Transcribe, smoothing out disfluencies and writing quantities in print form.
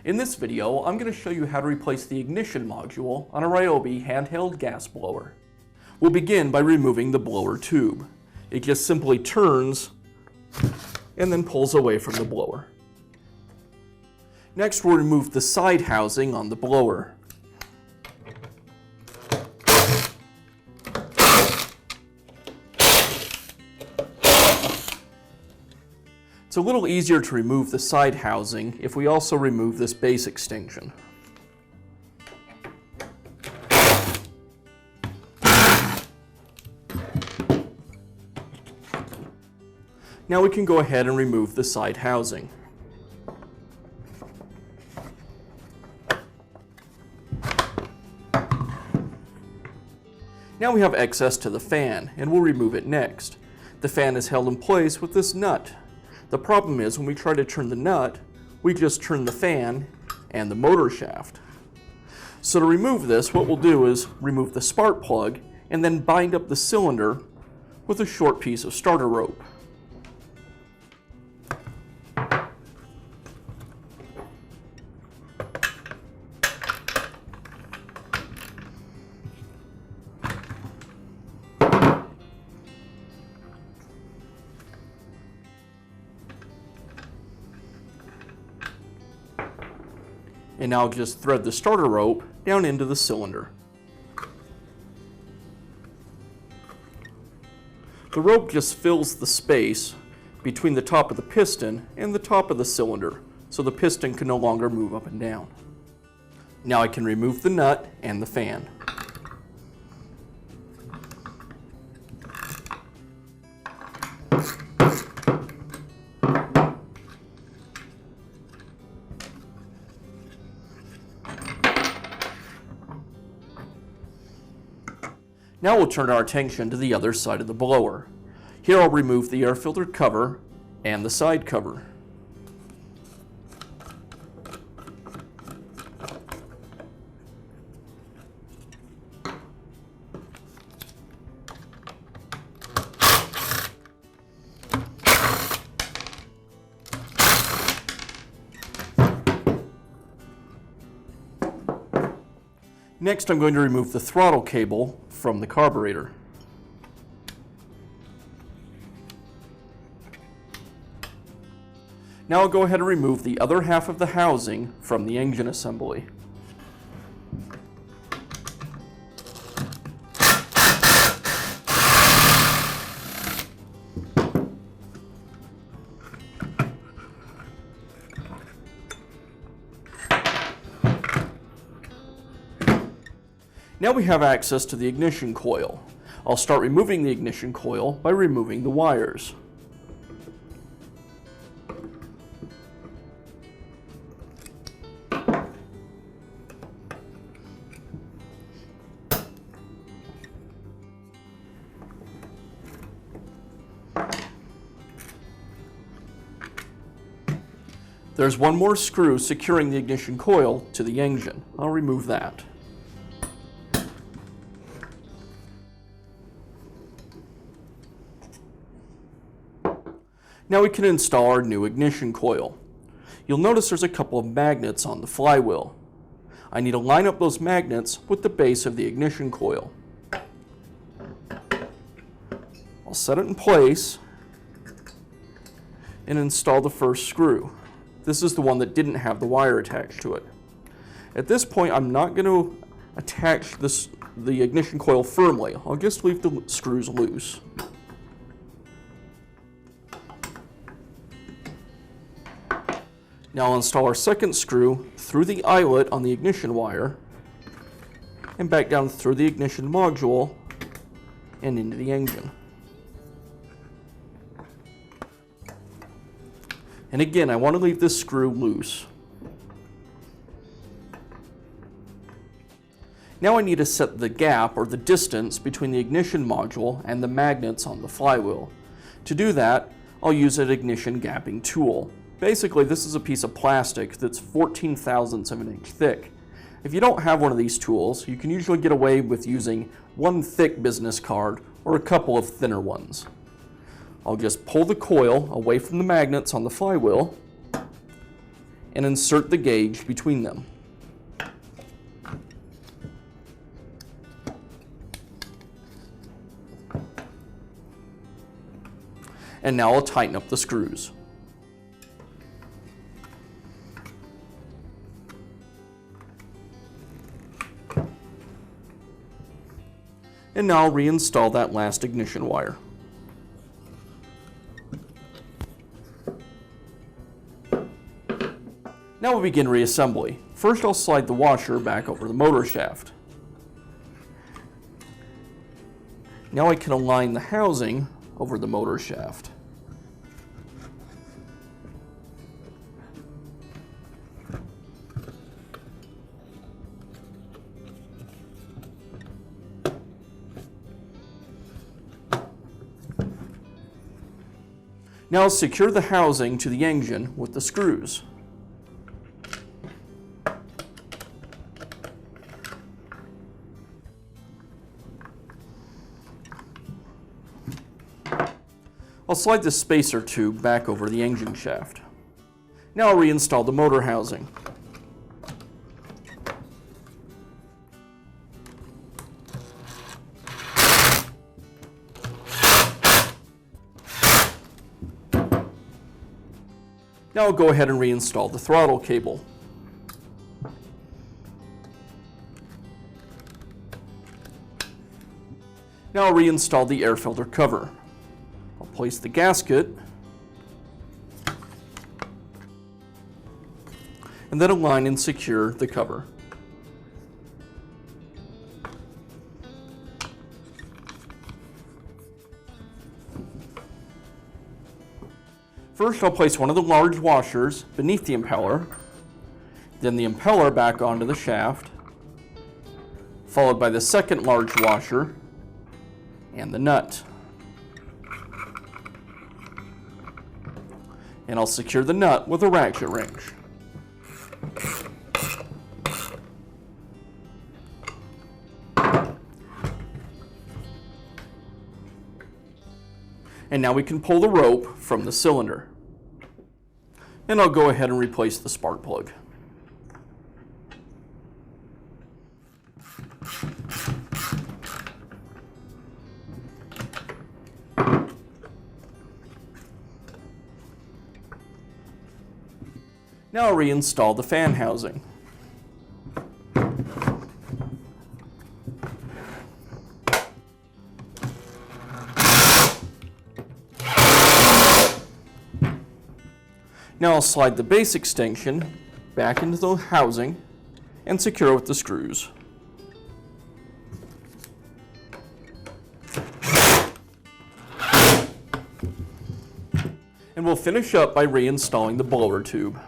In this video, I'm going to show you how to replace the ignition module on a Ryobi handheld gas blower. We'll begin by removing the blower tube. It just simply turns and then pulls away from the blower. Next, we'll remove the side housing on the blower. It's a little easier to remove the side housing if we also remove this base extension. Now we can go ahead and remove the side housing. Now we have access to the fan, and we'll remove it next. The fan is held in place with this nut. The problem is when we try to turn the nut, we just turn the fan and the motor shaft. So to remove this, what we'll do is remove the spark plug and then bind up the cylinder with a short piece of starter rope. And now just thread the starter rope down into the cylinder. The rope just fills the space between the top of the piston and the top of the cylinder, so the piston can no longer move up and down. Now I can remove the nut and the fan. Now we'll turn our attention to the other side of the blower. Here I'll remove the air filter cover and the side cover. Next, I'm going to remove the throttle cable from the carburetor. Now I'll go ahead and remove the other half of the housing from the engine assembly. Now we have access to the ignition coil. I'll start removing the ignition coil by removing the wires. There's one more screw securing the ignition coil to the engine. I'll remove that. Now we can install our new ignition coil. You'll notice there's a couple of magnets on the flywheel. I need to line up those magnets with the base of the ignition coil. I'll set it in place and install the first screw. This is the one that didn't have the wire attached to it. At this point, I'm not going to attach the ignition coil firmly. I'll just leave the screws loose. Now I'll install our second screw through the eyelet on the ignition wire and back down through the ignition module and into the engine. And again, I want to leave this screw loose. Now I need to set the gap or the distance between the ignition module and the magnets on the flywheel. To do that, I'll use an ignition gapping tool. Basically, this is a piece of plastic that's 14 thousandths of an inch thick. If you don't have one of these tools, you can usually get away with using one thick business card or a couple of thinner ones. I'll just pull the coil away from the magnets on the flywheel and insert the gauge between them. And now I'll tighten up the screws. And now I'll reinstall that last ignition wire. Now we'll begin reassembly. First I'll slide the washer back over the motor shaft. Now I can align the housing over the motor shaft. Now I'll secure the housing to the engine with the screws. I'll slide the spacer tube back over the engine shaft. Now I'll reinstall the motor housing. Now I'll go ahead and reinstall the throttle cable. Now I'll reinstall the air filter cover. I'll place the gasket and then align and secure the cover. First, I'll place one of the large washers beneath the impeller, then the impeller back onto the shaft, followed by the second large washer and the nut. And I'll secure the nut with a ratchet wrench. And now we can pull the rope from the cylinder. And I'll go ahead and replace the spark plug. Now I'll reinstall the fan housing. Now I'll slide the base extension back into the housing and secure it with the screws. And we'll finish up by reinstalling the blower tube.